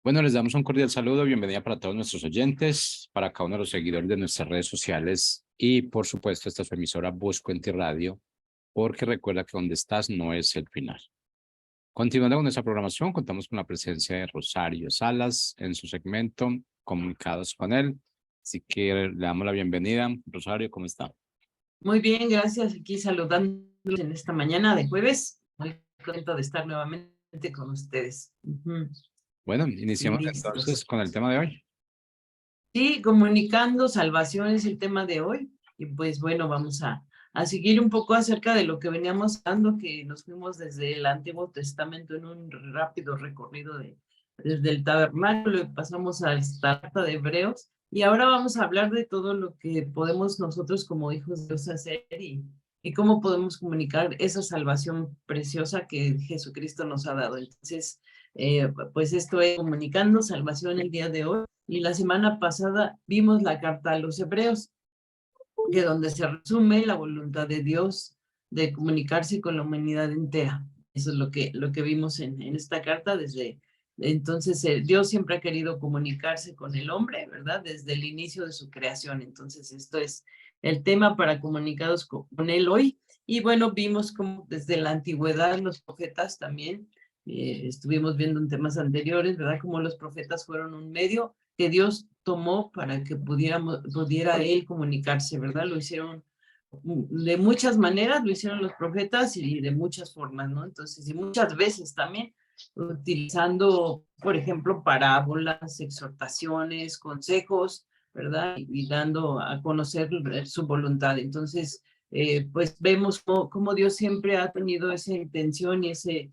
Bueno, les damos un cordial saludo, bienvenida para todos nuestros oyentes, para cada uno de los seguidores de nuestras redes sociales y, por supuesto, esta es su emisora Busco en Ti Radio, porque recuerda que donde estás no es el final. Continuando con nuestra programación, contamos con la presencia de Rosario Salas en su segmento Comunicados con él. Así que le damos la bienvenida. Rosario, ¿cómo está? Muy bien, gracias. Aquí saludándolos en esta mañana de jueves. Muy contento de estar nuevamente con ustedes. Bueno, iniciamos entonces Listos. con el tema de hoy. Sí, comunicando salvación es el tema de hoy. Y pues bueno, vamos a seguir un poco acerca de lo que veníamos hablando, que nos fuimos desde el Antiguo Testamento en un rápido recorrido desde el tabernáculo y pasamos a esta carta de Hebreos. Y ahora vamos a hablar de todo lo que podemos nosotros como hijos de Dios hacer y cómo podemos comunicar esa salvación preciosa que Jesucristo nos ha dado. Entonces, pues esto es comunicando salvación el día de hoy. Y la semana pasada vimos la carta a los Hebreos, que donde se resume la voluntad de Dios de comunicarse con la humanidad entera. Eso es lo que vimos en esta carta desde entonces. Dios siempre ha querido comunicarse con el hombre, ¿verdad? Desde el inicio de su creación. Entonces, esto es el tema para comunicados con él hoy. Y bueno, vimos como desde la antigüedad los profetas también, estuvimos viendo en temas anteriores, ¿verdad? Como los profetas fueron un medio que Dios tomó para que pudiera él comunicarse, ¿verdad? Lo hicieron de muchas maneras, lo hicieron los profetas y de muchas formas, ¿no? Entonces, y muchas veces también utilizando, por ejemplo, parábolas, exhortaciones, consejos, ¿verdad? Y dando a conocer su voluntad. Entonces, pues vemos cómo Dios siempre ha tenido esa intención y ese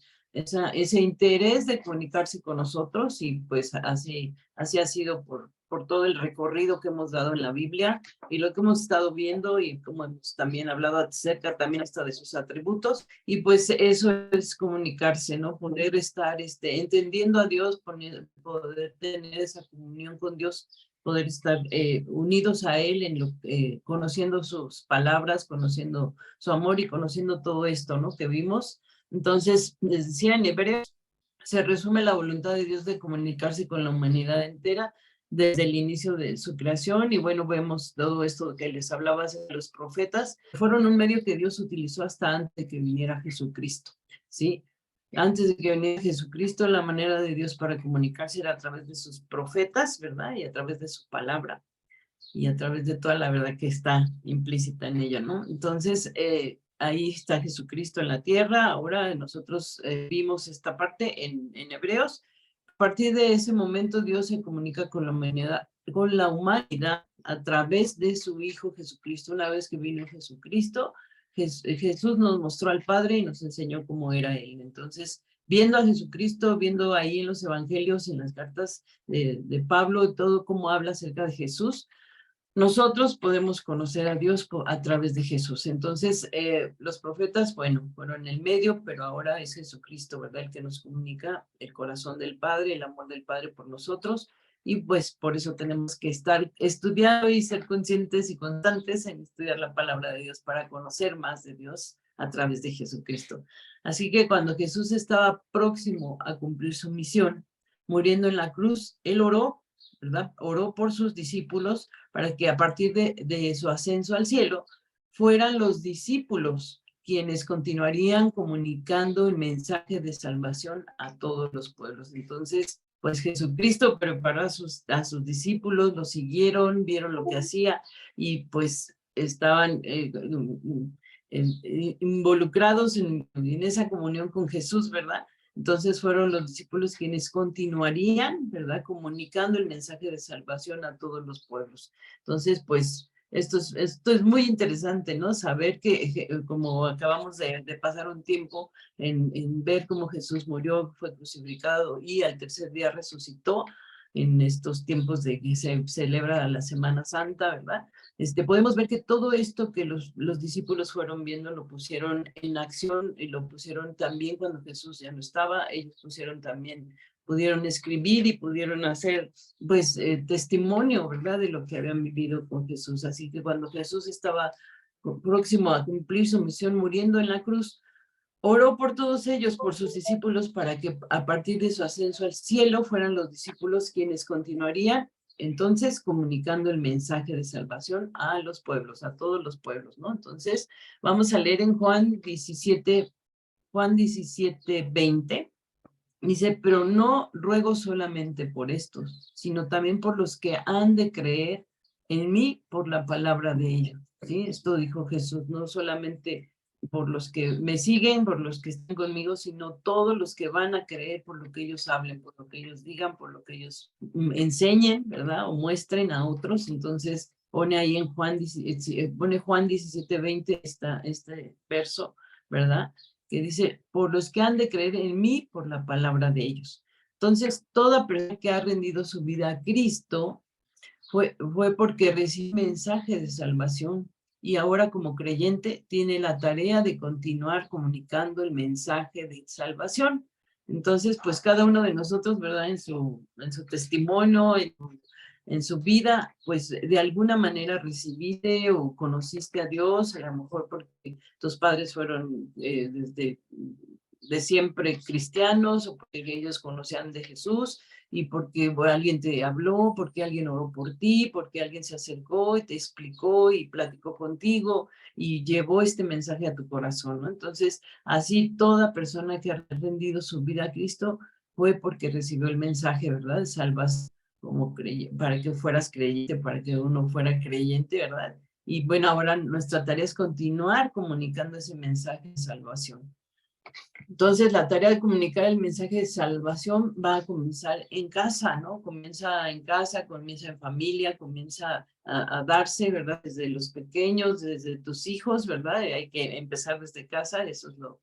interés de comunicarse con nosotros, y pues así ha sido por todo el recorrido que hemos dado en la Biblia y lo que hemos estado viendo, y como hemos también hablado acerca también hasta de sus atributos. Y pues eso es comunicarse, ¿no? Poder estar entendiendo a Dios, poder tener esa comunión con Dios, poder estar unidos a Él, conociendo sus palabras, conociendo su amor y conociendo todo esto, ¿no? Que vimos. Entonces, les decía, en Hebreos se resume la voluntad de Dios de comunicarse con la humanidad entera desde el inicio de su creación. Y bueno, vemos todo esto que les hablaba de los profetas. Fueron un medio que Dios utilizó hasta antes de que viniera Jesucristo, ¿sí? Antes de que viniera Jesucristo, la manera de Dios para comunicarse era a través de sus profetas, ¿verdad? Y a través de su palabra y a través de toda la verdad que está implícita en ella, ¿no? Entonces, ahí está Jesucristo en la tierra. Ahora nosotros vimos esta parte en Hebreos. A partir de ese momento, Dios se comunica con la humanidad a través de su Hijo Jesucristo. Una vez que vino Jesucristo, Jesús nos mostró al Padre y nos enseñó cómo era Él. Entonces, viendo a Jesucristo, viendo ahí en los evangelios, en las cartas de Pablo, todo cómo habla acerca de Jesús, nosotros podemos conocer a Dios a través de Jesús. Entonces, los profetas, bueno, fueron el medio, pero ahora es Jesucristo, ¿verdad? El que nos comunica el corazón del Padre, el amor del Padre por nosotros. Y pues por eso tenemos que estar estudiando y ser conscientes y constantes en estudiar la palabra de Dios para conocer más de Dios a través de Jesucristo. Así que cuando Jesús estaba próximo a cumplir su misión, muriendo en la cruz, él oró, ¿verdad? Oró por sus discípulos para que a partir de su ascenso al cielo fueran los discípulos quienes continuarían comunicando el mensaje de salvación a todos los pueblos. Entonces, pues Jesucristo preparó a sus discípulos, lo siguieron, vieron lo que hacía y pues estaban involucrados en esa comunión con Jesús, ¿verdad? Entonces fueron los discípulos quienes continuarían, ¿verdad? Comunicando el mensaje de salvación a todos los pueblos. Entonces, pues, esto es muy interesante, ¿no? Saber que, como acabamos de pasar un tiempo en ver cómo Jesús murió, fue crucificado y al tercer día resucitó, en estos tiempos de que se celebra la Semana Santa, ¿verdad? Podemos ver que todo esto que los discípulos fueron viendo lo pusieron en acción y lo pusieron también cuando Jesús ya no estaba. Ellos pudieron escribir y pudieron hacer pues testimonio, ¿verdad? De lo que habían vivido con Jesús. Así que cuando Jesús estaba próximo a cumplir su misión muriendo en la cruz, Oró por todos ellos, por sus discípulos, para que a partir de su ascenso al cielo fueran los discípulos quienes continuarían entonces comunicando el mensaje de salvación a los pueblos, a todos los pueblos, ¿no? Entonces, vamos a leer en Juan 17, 20. Dice, pero no ruego solamente por estos, sino también por los que han de creer en mí por la palabra de ellos. ¿Sí? Esto dijo Jesús, no solamente por los que me siguen, por los que están conmigo, sino todos los que van a creer por lo que ellos hablen, por lo que ellos digan, por lo que ellos enseñen, ¿verdad? O muestren a otros. Entonces, pone ahí en Juan 17:20 este verso, ¿verdad? Que dice, por los que han de creer en mí por la palabra de ellos. Entonces, toda persona que ha rendido su vida a Cristo fue porque recibe mensaje de salvación y ahora como creyente tiene la tarea de continuar comunicando el mensaje de salvación. Entonces, pues cada uno de nosotros, ¿verdad? En su testimonio, en su vida, pues de alguna manera recibiste o conociste a Dios, a lo mejor porque tus padres fueron desde de siempre cristianos o porque ellos conocían de Jesús y porque alguien te habló, porque alguien oró por ti, porque alguien se acercó y te explicó y platicó contigo y llevó este mensaje a tu corazón, ¿no? Entonces, así toda persona que ha rendido su vida a Cristo fue porque recibió el mensaje, ¿verdad? De salvación como para que fueras creyente, para que uno fuera creyente, ¿verdad? Y bueno, ahora nuestra tarea es continuar comunicando ese mensaje de salvación. Entonces, la tarea de comunicar el mensaje de salvación va a comenzar en casa, ¿no? Comienza en casa, comienza en familia, comienza a darse, ¿verdad? Desde los pequeños, desde tus hijos, ¿verdad? Hay que empezar desde casa, eso es lo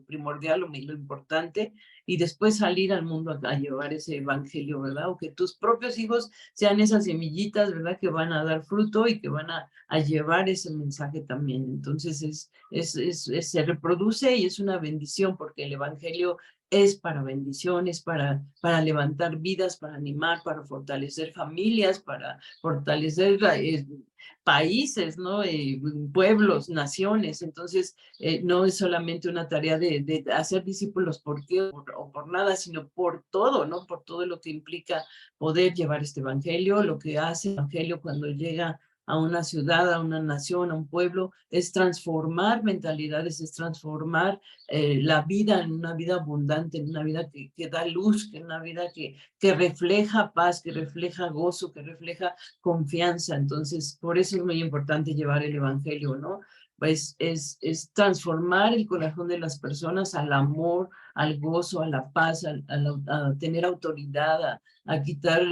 primordial, lo importante, y después salir al mundo a llevar ese evangelio, ¿verdad? O que tus propios hijos sean esas semillitas, ¿verdad? Que van a dar fruto y que van a llevar ese mensaje también. Entonces, se reproduce y es una bendición porque el evangelio es para bendiciones, para levantar vidas, para animar, para fortalecer familias, para fortalecer países, ¿no? Pueblos, naciones. Entonces, no es solamente una tarea de hacer discípulos por qué o por nada, sino por todo, ¿no? Por todo lo que implica poder llevar este evangelio, lo que hace el evangelio cuando llega a una ciudad, a una nación, a un pueblo, es transformar mentalidades, es transformar la vida en una vida abundante, en una vida que da luz, en una vida que refleja paz, que refleja gozo, que refleja confianza. Entonces, por eso es muy importante llevar el evangelio, ¿no? Pues es transformar el corazón de las personas al amor, al gozo, a la paz, a tener autoridad, a quitar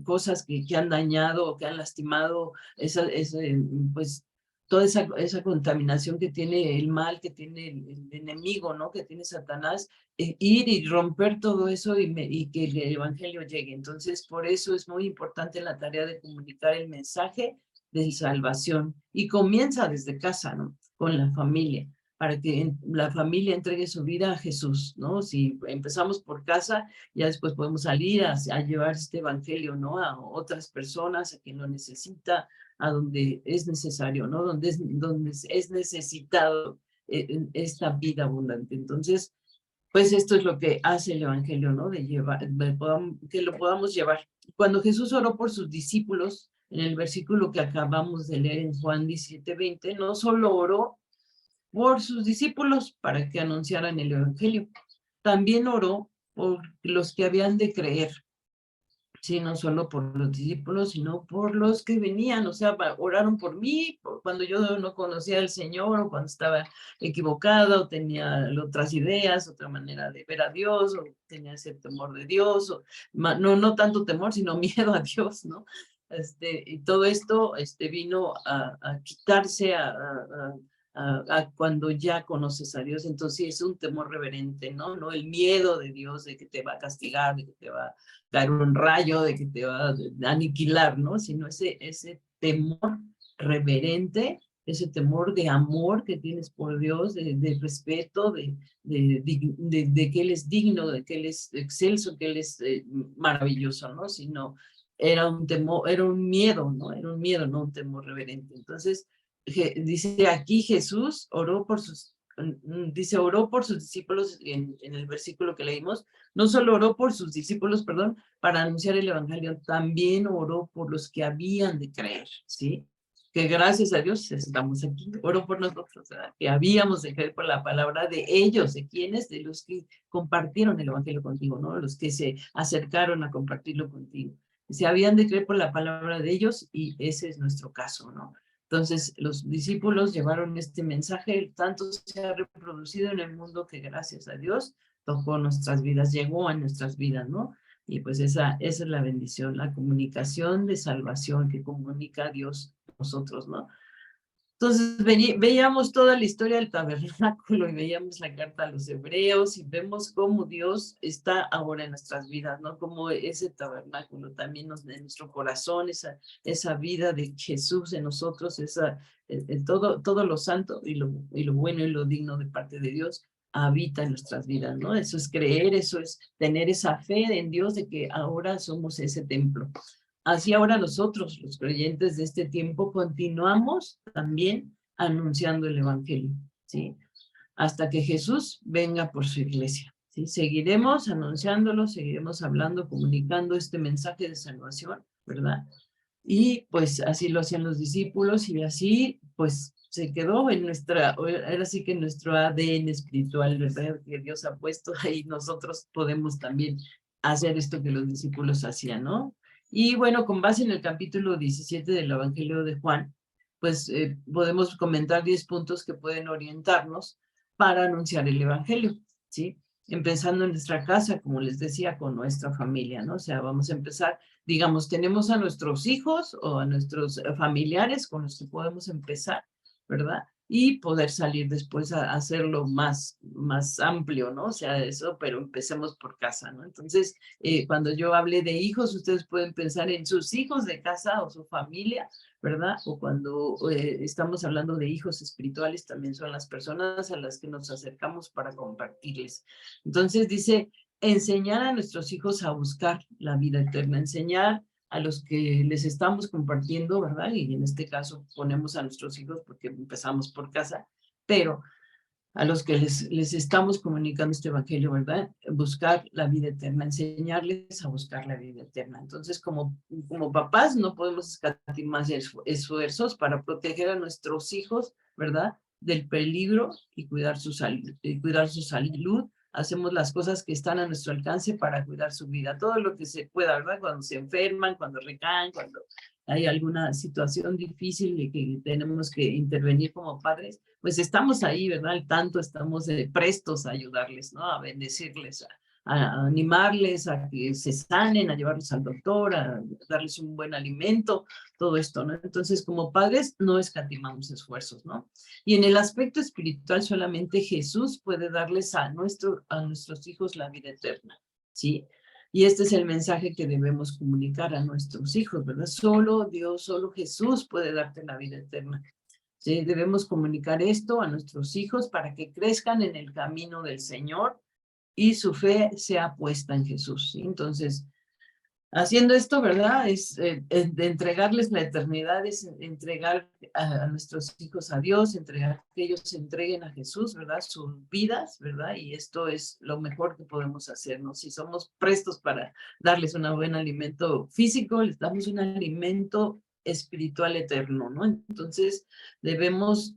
cosas que han dañado o que han lastimado, pues toda esa contaminación que tiene el mal, que tiene el enemigo, ¿no? Que tiene Satanás, ir y romper todo eso y que el evangelio llegue. Entonces, por eso es muy importante la tarea de comunicar el mensaje de salvación y comienza desde casa, ¿no? Con la familia, para que la familia entregue su vida a Jesús, ¿no? Si empezamos por casa, ya después podemos salir a llevar este evangelio, ¿no? A otras personas, a quien lo necesita, a donde es necesario, ¿no? Donde es necesitado esta vida abundante. Entonces, pues esto es lo que hace el evangelio, ¿no? De llevar, que lo podamos llevar. Cuando Jesús oró por sus discípulos, en el versículo que acabamos de leer en Juan 17:20, no solo oró por sus discípulos para que anunciaran el evangelio, también oró por los que habían de creer. Sí, no solo por los discípulos, sino por los que venían, o sea, oraron por mí, cuando yo no conocía al Señor, o cuando estaba equivocada, o tenía otras ideas, otra manera de ver a Dios, o tenía ese temor de Dios, o no tanto temor, sino miedo a Dios, ¿no? Y todo esto vino a quitarse a cuando ya conoces a Dios, entonces es un temor reverente, ¿no? No el miedo de Dios de que te va a castigar, de que te va dar un rayo, de que te va a aniquilar, ¿no? Sino ese temor reverente, ese temor de amor que tienes por Dios, de respeto, de que Él es digno, de que Él es excelso, que Él es maravilloso, ¿no? Sino era un temor, era un miedo, ¿no? Era un miedo, no un temor reverente. Entonces, dice aquí Jesús oró por sus dice, oró por sus discípulos en el versículo que leímos, no solo oró por sus discípulos, perdón, para anunciar el evangelio, también oró por los que habían de creer, ¿sí? Que gracias a Dios estamos aquí, oró por nosotros, ¿verdad? Que habíamos de creer por la palabra de ellos, ¿de quiénes? De los que compartieron el evangelio contigo, ¿no? Los que se acercaron a compartirlo contigo. Se habían de creer por la palabra de ellos y ese es nuestro caso, ¿no? Entonces, los discípulos llevaron este mensaje, tanto se ha reproducido en el mundo que gracias a Dios tocó nuestras vidas, llegó a nuestras vidas, ¿no? Y pues esa es la bendición, la comunicación de salvación que comunica a Dios a nosotros, ¿no? Entonces veíamos toda la historia del tabernáculo y veíamos la carta a los hebreos y vemos cómo Dios está ahora en nuestras vidas, ¿no? Como ese tabernáculo también en nuestro corazón, esa vida de Jesús en nosotros, todo lo santo y lo bueno y lo digno de parte de Dios habita en nuestras vidas, ¿no? Eso es creer, eso es tener esa fe en Dios de que ahora somos ese templo. Así ahora nosotros, los creyentes de este tiempo, continuamos también anunciando el evangelio, ¿sí? Hasta que Jesús venga por su iglesia, ¿sí? Seguiremos anunciándolo, seguiremos hablando, comunicando este mensaje de salvación, ¿verdad? Y pues así lo hacían los discípulos y así pues se quedó en ahora sí que en nuestro ADN espiritual, ¿verdad? Que Dios ha puesto ahí, nosotros podemos también hacer esto que los discípulos hacían, ¿no? Y bueno, con base en el capítulo 17 del Evangelio de Juan, pues podemos comentar 10 puntos que pueden orientarnos para anunciar el Evangelio, ¿sí? Empezando en nuestra casa, como les decía, con nuestra familia, ¿no? O sea, vamos a empezar, digamos, tenemos a nuestros hijos o a nuestros familiares con los que podemos empezar, ¿verdad? Y poder salir después a hacerlo más amplio, ¿no? O sea, eso, pero empecemos por casa, ¿no? Entonces, cuando yo hable de hijos, ustedes pueden pensar en sus hijos de casa o su familia, ¿verdad? O cuando estamos hablando de hijos espirituales, también son las personas a las que nos acercamos para compartirles. Entonces dice, enseñar a nuestros hijos a buscar la vida eterna, enseñar a los que les estamos compartiendo, ¿verdad? Y en este caso ponemos a nuestros hijos porque empezamos por casa, pero a los que les estamos comunicando este evangelio, ¿verdad? Buscar la vida eterna, enseñarles a buscar la vida eterna. Entonces, como papás, no podemos escatimar esfuerzos para proteger a nuestros hijos, ¿verdad? Del peligro y cuidar su salud. Hacemos las cosas que están a nuestro alcance para cuidar su vida, todo lo que se pueda, ¿verdad? Cuando se enferman, cuando recaen, cuando hay alguna situación difícil de que tenemos que intervenir como padres, pues estamos ahí, ¿verdad? Al tanto, estamos prestos a ayudarles, ¿no? A bendecirles, a animarles a que se sanen, a llevarlos al doctor, a darles un buen alimento, todo esto, ¿no? Entonces, como padres, no escatimamos esfuerzos, ¿no? Y en el aspecto espiritual, solamente Jesús puede darles a nuestros hijos la vida eterna, ¿sí? Y este es el mensaje que debemos comunicar a nuestros hijos, ¿verdad? Solo Dios, solo Jesús puede darte la vida eterna. ¿Sí? Debemos comunicar esto a nuestros hijos para que crezcan en el camino del Señor y su fe sea puesta en Jesús, ¿sí? Entonces, haciendo esto, ¿verdad? Es de entregarles la eternidad, es entregar a nuestros hijos a Dios, entregar que ellos se entreguen a Jesús, ¿verdad? Sus vidas, ¿verdad? Y esto es lo mejor que podemos hacer, ¿no? Si somos prestos para darles un buen alimento físico, les damos un alimento espiritual eterno, ¿no? Entonces, debemos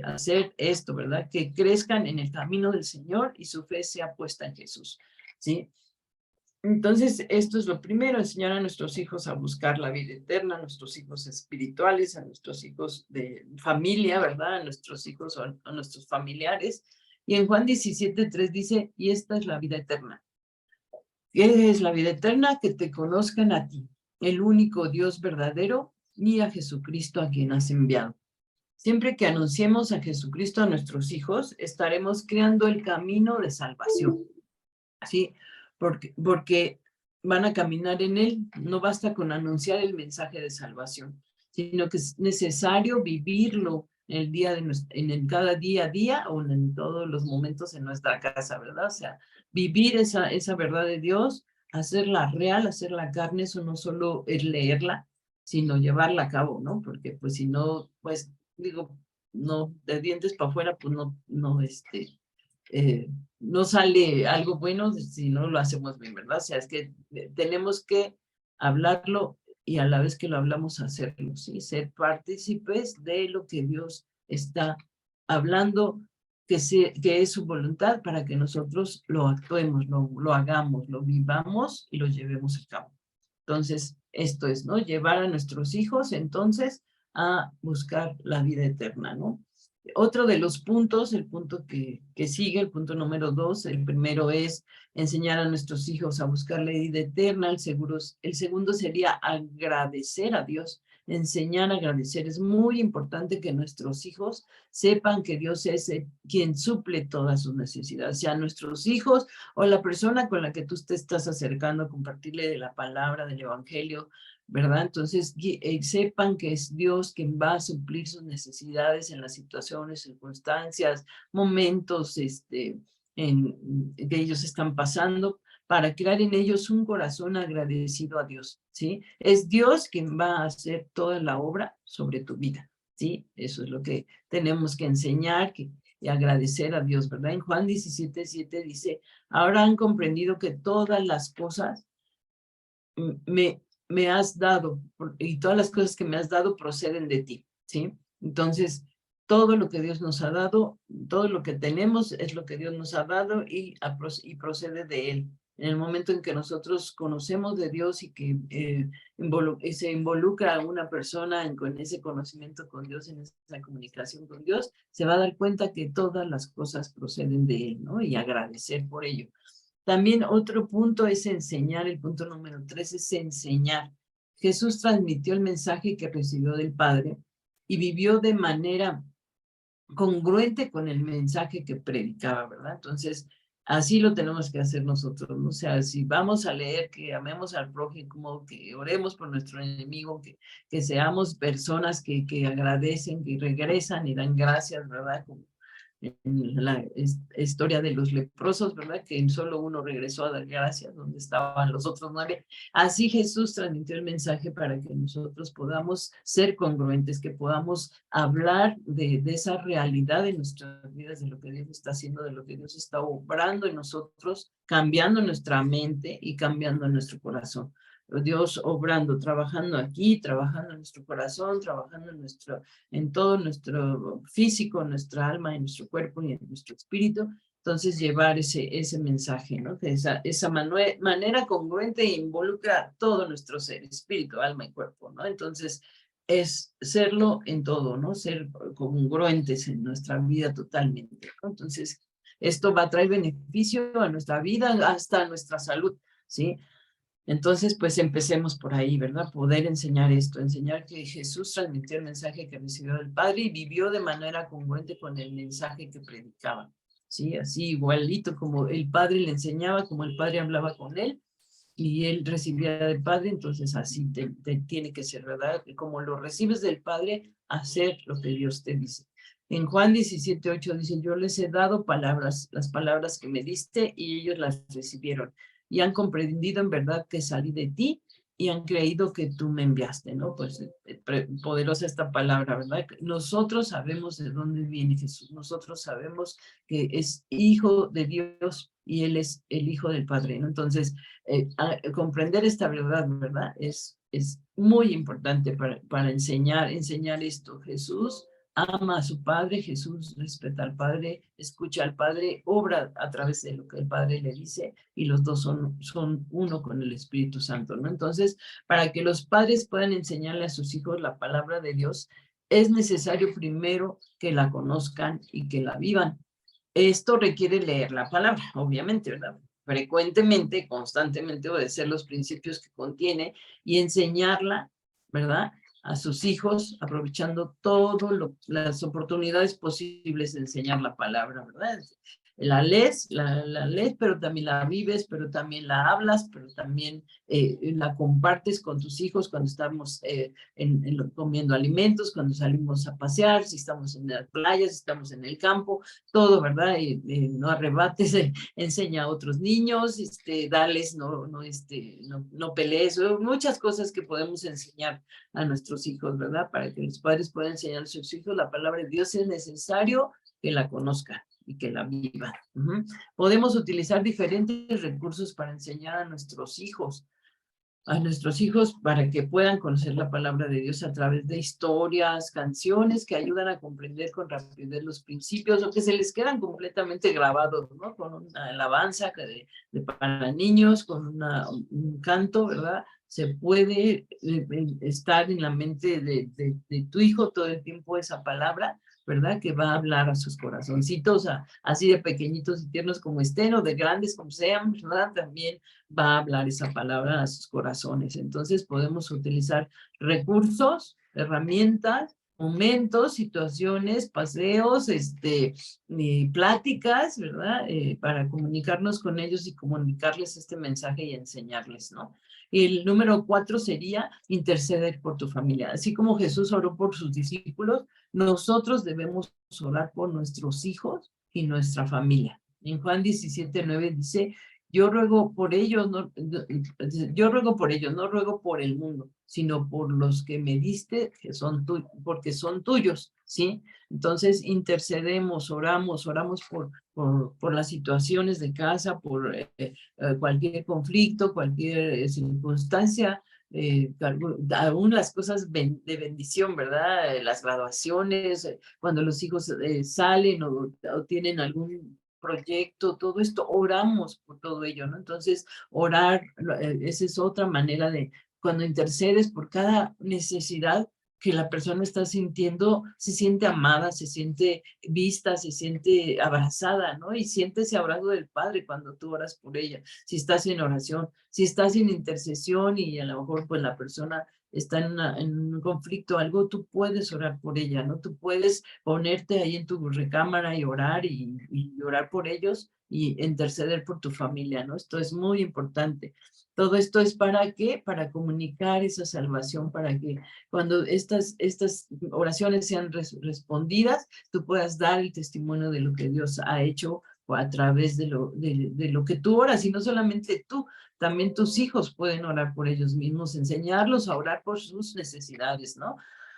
hacer esto, ¿verdad? Que crezcan en el camino del Señor y su fe sea puesta en Jesús, ¿sí? Entonces, esto es lo primero, enseñar a nuestros hijos a buscar la vida eterna, a nuestros hijos espirituales, a nuestros hijos de familia, ¿verdad? A nuestros hijos o a nuestros familiares. Y en Juan 17:3 dice, y esta es la vida eterna. ¿Qué es la vida eterna? Que te conozcan a ti, el único Dios verdadero, y a Jesucristo a quien has enviado. Siempre que anunciemos a Jesucristo a nuestros hijos, estaremos creando el camino de salvación. ¿Sí? Porque van a caminar en él. No basta con anunciar el mensaje de salvación, sino que es necesario vivirlo en el cada día a día o en todos los momentos en nuestra casa, ¿verdad? O sea, vivir esa verdad de Dios, hacerla real, hacerla carne, eso no solo es leerla, sino llevarla a cabo, ¿no? Porque pues si no, pues digo, no, de dientes para afuera, pues no sale algo bueno si no lo hacemos bien, ¿verdad? O sea, es que tenemos que hablarlo y a la vez que lo hablamos, hacerlo, ¿sí? Ser partícipes de lo que Dios está hablando, que es su voluntad para que nosotros lo actuemos, lo hagamos, lo vivamos y lo llevemos a cabo. Entonces, esto es, ¿no? Llevar a nuestros hijos, entonces, a buscar la vida eterna, ¿no? Otro de los puntos, el punto que sigue, el punto número 2, el primero es enseñar a nuestros hijos a buscar la vida eterna, el segundo sería agradecer a Dios, enseñar a agradecer. Es muy importante que nuestros hijos sepan que Dios es quien suple todas sus necesidades, sea nuestros hijos o la persona con la que tú te estás acercando a compartirle de la palabra, del evangelio, ¿verdad? Entonces, sepan que es Dios quien va a suplir sus necesidades en las situaciones, circunstancias, momentos que ellos están pasando, para crear en ellos un corazón agradecido a Dios, ¿sí? Es Dios quien va a hacer toda la obra sobre tu vida, ¿sí? Eso es lo que tenemos que enseñar y agradecer a Dios, ¿verdad? En Juan 17:7 dice, ahora han comprendido que todas las cosas me has dado, y todas las cosas que me has dado proceden de ti, ¿sí? Entonces, todo lo que Dios nos ha dado, todo lo que tenemos es lo que Dios nos ha dado y procede de Él. En el momento en que nosotros conocemos de Dios y que se involucra a una persona con ese conocimiento con Dios, en esa comunicación con Dios, se va a dar cuenta que todas las cosas proceden de Él, ¿no? Y agradecer por ello. También otro punto es enseñar, el punto número 3 es enseñar. Jesús transmitió el mensaje que recibió del Padre y vivió de manera congruente con el mensaje que predicaba, ¿verdad? Entonces, así lo tenemos que hacer nosotros, ¿no? O sea, si vamos a leer que amemos al prójimo, que oremos por nuestro enemigo, que seamos personas que agradecen, que regresan y dan gracias, ¿verdad? Como en la historia de los leprosos, ¿verdad? Que solo uno regresó a dar gracias, donde estaban los otros 9. Así Jesús transmitió el mensaje para que nosotros podamos ser congruentes, que podamos hablar de esa realidad de nuestras vidas, de lo que Dios está haciendo, de lo que Dios está obrando en nosotros, cambiando nuestra mente y cambiando nuestro corazón. Dios obrando, trabajando aquí, trabajando en nuestro corazón, trabajando en todo nuestro físico, nuestra alma, en nuestro cuerpo y en nuestro espíritu. Entonces, llevar ese mensaje, ¿no? Que esa manera congruente involucra todo nuestro ser, espíritu, alma y cuerpo, ¿no? Entonces, es serlo en todo, ¿no? Ser congruentes en nuestra vida totalmente, ¿no? Entonces, esto va a traer beneficio a nuestra vida, hasta a nuestra salud, ¿sí? Entonces, pues empecemos por ahí, ¿verdad? Poder enseñar esto, enseñar que Jesús transmitió el mensaje que recibió del Padre y vivió de manera congruente con el mensaje que predicaba, ¿sí? Así igualito como el Padre le enseñaba, como el Padre hablaba con él y él recibía del Padre, entonces así te tiene que ser, ¿verdad? Como lo recibes del Padre, hacer lo que Dios te dice. En Juan 17:8 dice, yo les he dado palabras, las palabras que me diste y ellos las recibieron y han comprendido en verdad que salí de ti y han creído que tú me enviaste, ¿no? Pues poderosa esta palabra, ¿verdad? Nosotros sabemos de dónde viene Jesús, nosotros sabemos que es hijo de Dios y él es el hijo del Padre, ¿no? Entonces, comprender esta verdad, ¿verdad? Es muy importante para enseñar esto. Jesús ama a su Padre, Jesús respeta al Padre, escucha al Padre, obra a través de lo que el Padre le dice y los dos son uno con el Espíritu Santo, ¿no? Entonces, para que los padres puedan enseñarle a sus hijos la palabra de Dios, es necesario primero que la conozcan y que la vivan. Esto requiere leer la palabra, obviamente, ¿verdad? Frecuentemente, constantemente obedecer los principios que contiene y enseñarla, ¿verdad? A sus hijos, aprovechando todas las oportunidades posibles de enseñar la palabra, ¿verdad? la lees, pero también la vives, pero también la hablas, pero también la compartes con tus hijos cuando estamos comiendo alimentos, cuando salimos a pasear, si estamos en las playas, si estamos en el campo, todo, ¿verdad? No arrebates, enseña a otros niños, dales, no pelees, muchas cosas que podemos enseñar a nuestros hijos, ¿verdad? Para que los padres puedan enseñar a sus hijos la palabra de Dios, es necesario que la conozcan y que la vivan. Podemos utilizar diferentes recursos para enseñar a nuestros hijos para que puedan conocer la palabra de Dios a través de historias, canciones que ayudan a comprender con rapidez los principios o que se les quedan completamente grabados, ¿no? Con una alabanza para niños, con un canto, ¿verdad? Se puede estar en la mente de tu hijo todo el tiempo esa palabra, ¿verdad? Que va a hablar a sus corazoncitos, así de pequeñitos y tiernos como estén o de grandes como sean, ¿verdad? También va a hablar esa palabra a sus corazones. Entonces podemos utilizar recursos, herramientas, momentos, situaciones, paseos, pláticas, ¿verdad? Para comunicarnos con ellos y comunicarles este mensaje y enseñarles, ¿no? El número 4 sería interceder por tu familia. Así como Jesús oró por sus discípulos, nosotros debemos orar por nuestros hijos y nuestra familia. En Juan 17:9 dice, yo ruego por ellos, no ruego por el mundo, sino por los que me diste, porque son tuyos, ¿sí? Entonces intercedemos, oramos por las situaciones de casa, por cualquier conflicto, cualquier circunstancia, aún las cosas de bendición, ¿verdad? Las graduaciones, cuando los hijos salen o tienen algún proyecto, todo esto, oramos por todo ello, ¿no? Entonces, orar, esa es otra manera de, cuando intercedes por cada necesidad que la persona está sintiendo, se siente amada, se siente vista, se siente abrazada, ¿no? Y siente ese abrazo del Padre cuando tú oras por ella, si estás en oración, si estás en intercesión y a lo mejor pues la persona está en un conflicto, algo, tú puedes orar por ella, ¿no? Tú puedes ponerte ahí en tu recámara y orar y orar por ellos y interceder por tu familia, ¿no? Esto es muy importante. Todo esto es ¿para qué? Para comunicar esa salvación, para que cuando estas oraciones sean respondidas, tú puedas dar el testimonio de lo que Dios ha hecho a través de lo que tú oras, y no solamente tú, también tus hijos pueden orar por ellos mismos, enseñarlos a orar por sus necesidades, ¿no?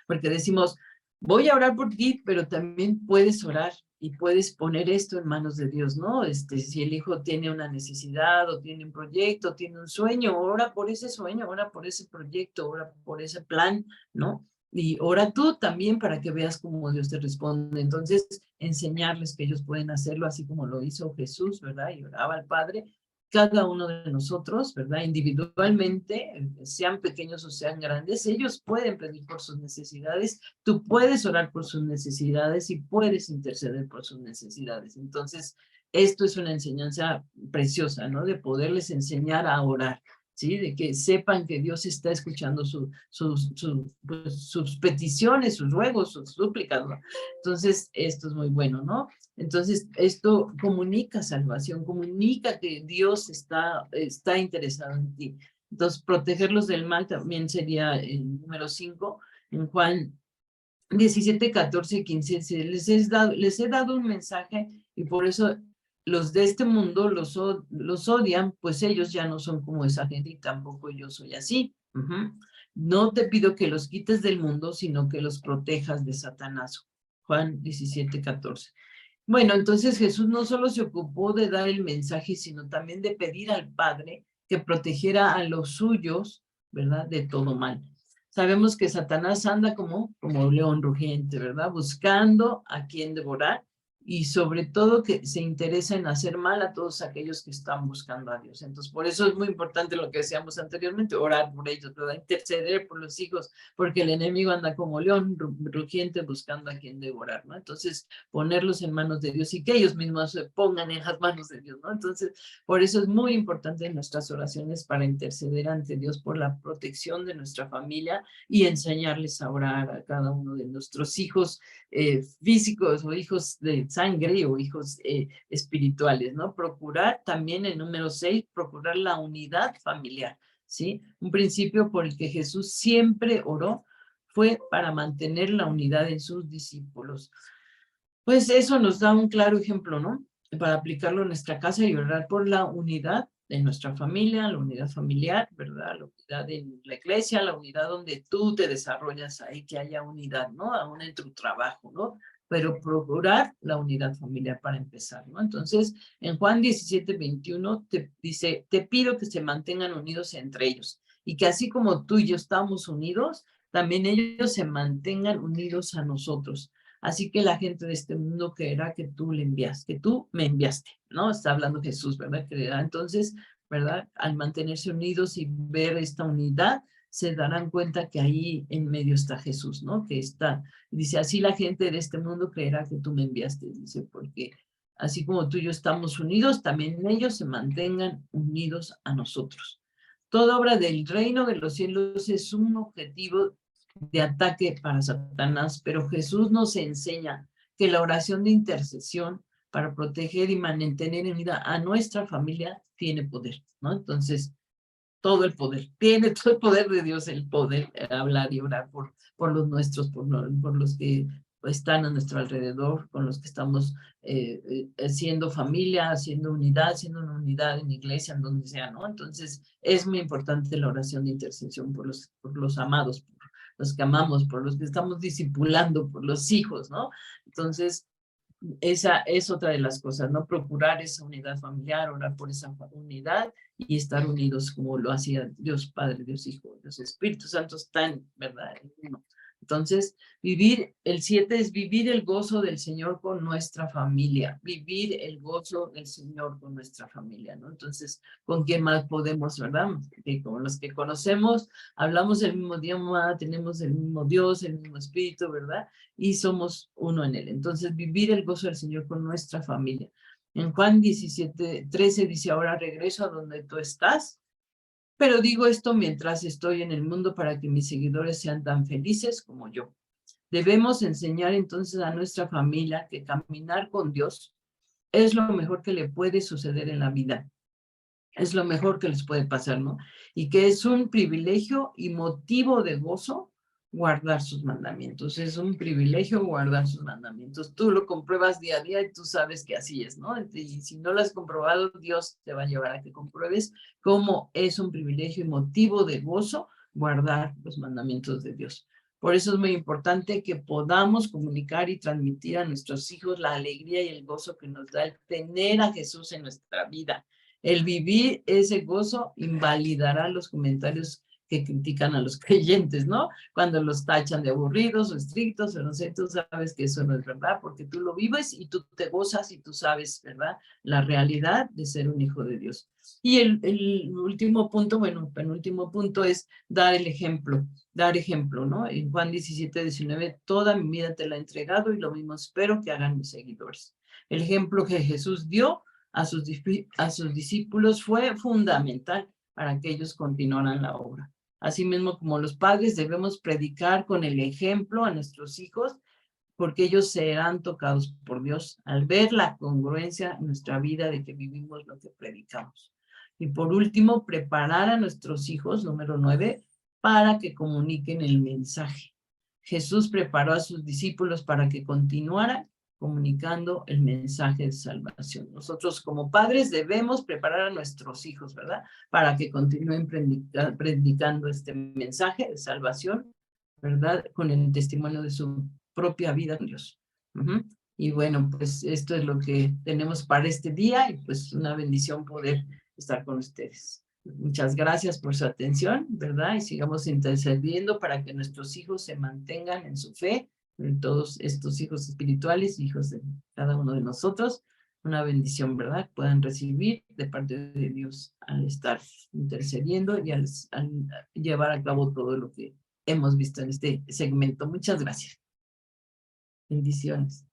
Porque decimos, voy a orar por ti, pero también puedes orar y puedes poner esto en manos de Dios, ¿no? Si el hijo tiene una necesidad o tiene un proyecto, tiene un sueño, ora por ese sueño, ora por ese proyecto, ora por ese plan, ¿no? Y ora tú también para que veas cómo Dios te responde. Entonces, enseñarles que ellos pueden hacerlo así como lo hizo Jesús, ¿verdad? Y oraba al Padre. Cada uno de nosotros, ¿verdad? Individualmente, sean pequeños o sean grandes, ellos pueden pedir por sus necesidades, tú puedes orar por sus necesidades y puedes interceder por sus necesidades. Entonces, esto es una enseñanza preciosa, ¿no? De poderles enseñar a orar, ¿sí? De que sepan que Dios está escuchando sus peticiones, sus ruegos, sus súplicas, ¿no? Entonces, esto es muy bueno, ¿no? Entonces, esto comunica salvación, comunica que Dios está interesado en ti. Entonces, protegerlos del mal también sería el número 5. En Juan 17, 14 y 15, les he dado un mensaje y por eso los de este mundo los odian, pues ellos ya no son como esa gente y tampoco yo soy así. No te pido que los quites del mundo, sino que los protejas de Satanás. Juan 17, 14. Bueno, entonces Jesús no solo se ocupó de dar el mensaje, sino también de pedir al Padre que protegiera a los suyos, ¿verdad? De todo mal. Sabemos que Satanás anda como león rugiente, ¿verdad? Buscando a quien devorar y sobre todo que se interesa en hacer mal a todos aquellos que están buscando a Dios. Entonces, por eso es muy importante lo que decíamos anteriormente, orar por ellos, ¿verdad? Interceder por los hijos, porque el enemigo anda como león rugiente buscando a quien devorar, ¿no? Entonces, ponerlos en manos de Dios y que ellos mismos se pongan en las manos de Dios, ¿no? Entonces, por eso es muy importante en nuestras oraciones para interceder ante Dios por la protección de nuestra familia y enseñarles a orar a cada uno de nuestros hijos físicos o hijos sangre o hijos espirituales, ¿no? Procurar también el número 6, procurar la unidad familiar, ¿sí? Un principio por el que Jesús siempre oró fue para mantener la unidad en sus discípulos. Pues eso nos da un claro ejemplo, ¿no? Para aplicarlo en nuestra casa y orar por la unidad de nuestra familia, la unidad familiar, ¿verdad? La unidad en la iglesia, la unidad donde tú te desarrollas ahí, que haya unidad, ¿no? Aún en tu trabajo, ¿no? Pero procurar la unidad familiar para empezar, ¿no? Entonces, en Juan 17:21 te dice, te pido que se mantengan unidos entre ellos y que así como tú y yo estamos unidos, también ellos se mantengan unidos a nosotros. Así que la gente de este mundo creerá que tú le envías, que tú me enviaste, ¿no? Está hablando Jesús, ¿verdad? Creerá entonces, ¿verdad? Al mantenerse unidos y ver esta unidad, se darán cuenta que ahí en medio está Jesús, ¿no? Que está, dice, así la gente de este mundo creerá que tú me enviaste, dice, porque así como tú y yo estamos unidos, también ellos se mantengan unidos a nosotros. Toda obra del reino de los cielos es un objetivo de ataque para Satanás, pero Jesús nos enseña que la oración de intercesión para proteger y mantener en vida a nuestra familia tiene poder, ¿no? Entonces, todo el poder, tiene todo el poder de Dios, el poder hablar y orar por los nuestros, por los que están a nuestro alrededor, con los que estamos siendo familia, haciendo unidad, siendo una unidad en iglesia, en donde sea, ¿no? Entonces, es muy importante la oración de intercesión por los amados, por los que amamos, por los que estamos discipulando, por los hijos, ¿no? Entonces, esa es otra de las cosas, ¿no? Procurar esa unidad familiar, orar por esa unidad y estar unidos como lo hacía Dios Padre, Dios Hijo, Dios Espíritu Santo están, ¿verdad? Entonces, el 7 es vivir el gozo del Señor con nuestra familia, vivir el gozo del Señor con nuestra familia, ¿no? Entonces, ¿con quién más podemos, verdad? Que con los que conocemos, hablamos el mismo idioma, tenemos el mismo Dios, el mismo Espíritu, ¿verdad? Y somos uno en él. Entonces, vivir el gozo del Señor con nuestra familia. En Juan 17:13 dice, ahora regreso a donde tú estás, pero digo esto mientras estoy en el mundo para que mis seguidores sean tan felices como yo. Debemos enseñar entonces a nuestra familia que caminar con Dios es lo mejor que le puede suceder en la vida. Es lo mejor que les puede pasar, ¿no? Y que es un privilegio y motivo de gozo guardar sus mandamientos. Es un privilegio guardar sus mandamientos. Tú lo compruebas día a día y tú sabes que así es, ¿no? Y si no lo has comprobado, Dios te va a llevar a que compruebes cómo es un privilegio y motivo de gozo guardar los mandamientos de Dios. Por eso es muy importante que podamos comunicar y transmitir a nuestros hijos la alegría y el gozo que nos da el tener a Jesús en nuestra vida. El vivir ese gozo invalidará los comentarios que critican a los creyentes, ¿no? Cuando los tachan de aburridos o estrictos, o no sé, tú sabes que eso no es verdad, porque tú lo vives y tú te gozas y tú sabes, ¿verdad? La realidad de ser un hijo de Dios. Y el último punto, bueno, el penúltimo punto es dar ejemplo, ¿no? En Juan 17:19, toda mi vida te la he entregado y lo mismo espero que hagan mis seguidores. El ejemplo que Jesús dio a sus discípulos fue fundamental para que ellos continuaran la obra. Asimismo, como los padres debemos predicar con el ejemplo a nuestros hijos, porque ellos serán tocados por Dios al ver la congruencia en nuestra vida de que vivimos lo que predicamos. Y por último, preparar a nuestros hijos, número 9, para que comuniquen el mensaje. Jesús preparó a sus discípulos para que continuaran comunicando el mensaje de salvación. Nosotros como padres debemos preparar a nuestros hijos, ¿verdad? Para que continúen predicando este mensaje de salvación, ¿verdad? Con el testimonio de su propia vida con Dios. Y bueno, pues esto es lo que tenemos para este día y pues una bendición poder estar con ustedes. Muchas gracias por su atención, ¿verdad? Y sigamos intercediendo para que nuestros hijos se mantengan en su fe, todos estos hijos espirituales, hijos de cada uno de nosotros, una bendición, ¿verdad? Puedan recibir de parte de Dios al estar intercediendo y al llevar a cabo todo lo que hemos visto en este segmento. Muchas gracias. Bendiciones.